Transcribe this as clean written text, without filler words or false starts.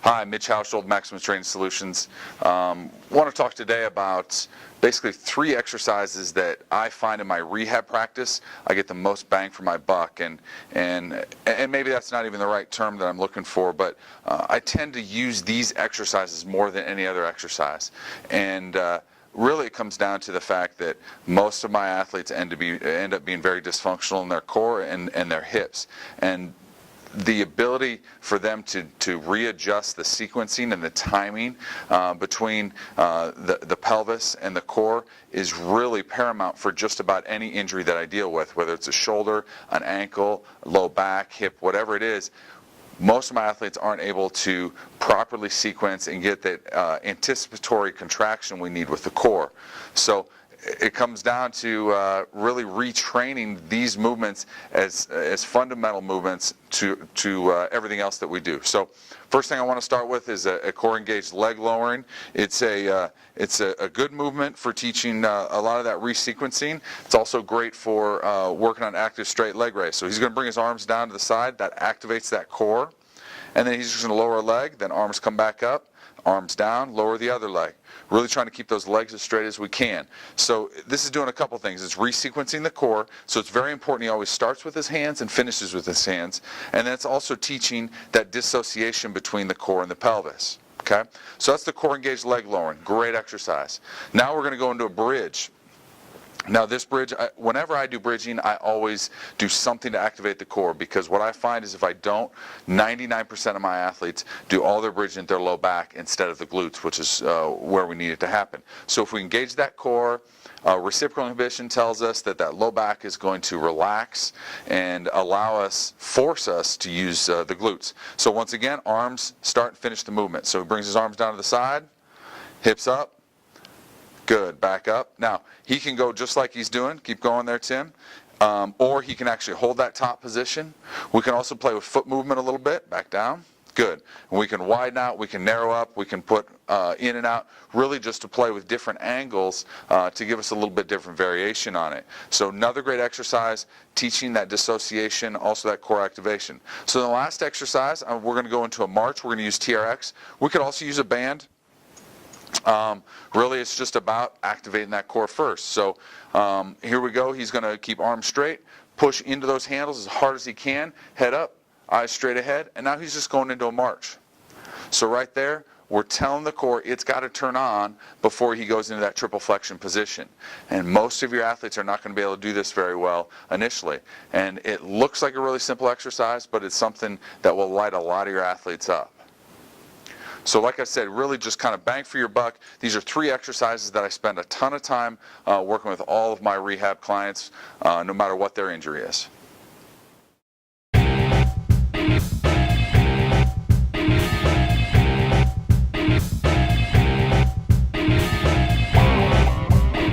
Hi, Mitch Hauschildt, Maximum Training Solutions. Want to talk today about basically 3 exercises that I find in my rehab practice I get the most bang for my buck, and maybe that's not even the right term that I'm looking for, but I tend to use these exercises more than any other exercise. And really it comes down to the fact that most of my athletes end up being very dysfunctional in their core and their hips. And the ability for them to readjust the sequencing and the timing between the pelvis and the core is really paramount for just about any injury that I deal with, whether it's a shoulder, an ankle, low back, hip, whatever it is. Most of my athletes aren't able to properly sequence and get that anticipatory contraction we need with the core. So it comes down to really retraining these movements as fundamental movements to everything else that we do. So first thing I want to start with is a core engaged leg lowering. It's a good movement for teaching a lot of that resequencing. It's also great for working on active straight leg raise. So he's going to bring his arms down to the side. That activates that core. And then he's just going to lower a leg, then arms come back up, arms down, lower the other leg. Really trying to keep those legs as straight as we can. So this is doing a couple things. It's resequencing the core, so it's very important he always starts with his hands and finishes with his hands. And then it's also teaching that dissociation between the core and the pelvis. Okay? So that's the core engaged leg lowering. Great exercise. Now we're going to go into a bridge. Now this bridge, whenever I do bridging, I always do something to activate the core, because what I find is if I don't, 99% of my athletes do all their bridging at their low back instead of the glutes, which is where we need it to happen. So if we engage that core, reciprocal inhibition tells us that that low back is going to relax and force us to use the glutes. So once again, arms start and finish the movement. So he brings his arms down to the side, hips up. Good, back up. Now, he can go just like he's doing. Keep going there, Tim. Or he can actually hold that top position. We can also play with foot movement a little bit. Back down. Good. And we can widen out, we can narrow up, we can put in and out, really just to play with different angles to give us a little bit different variation on it. So another great exercise, teaching that dissociation, also that core activation. So the last exercise, we're going to go into a march. We're going to use TRX. We could also use a band. Really it's just about activating that core first. So here we go. He's going to keep arms straight, push into those handles as hard as he can, head up, eyes straight ahead, and now he's just going into a march. So right there, we're telling the core it's got to turn on before he goes into that triple flexion position. And most of your athletes are not going to be able to do this very well initially. And it looks like a really simple exercise, but it's something that will light a lot of your athletes up. So like I said, really just kind of bang for your buck. These are 3 exercises that I spend a ton of time working with all of my rehab clients, no matter what their injury is.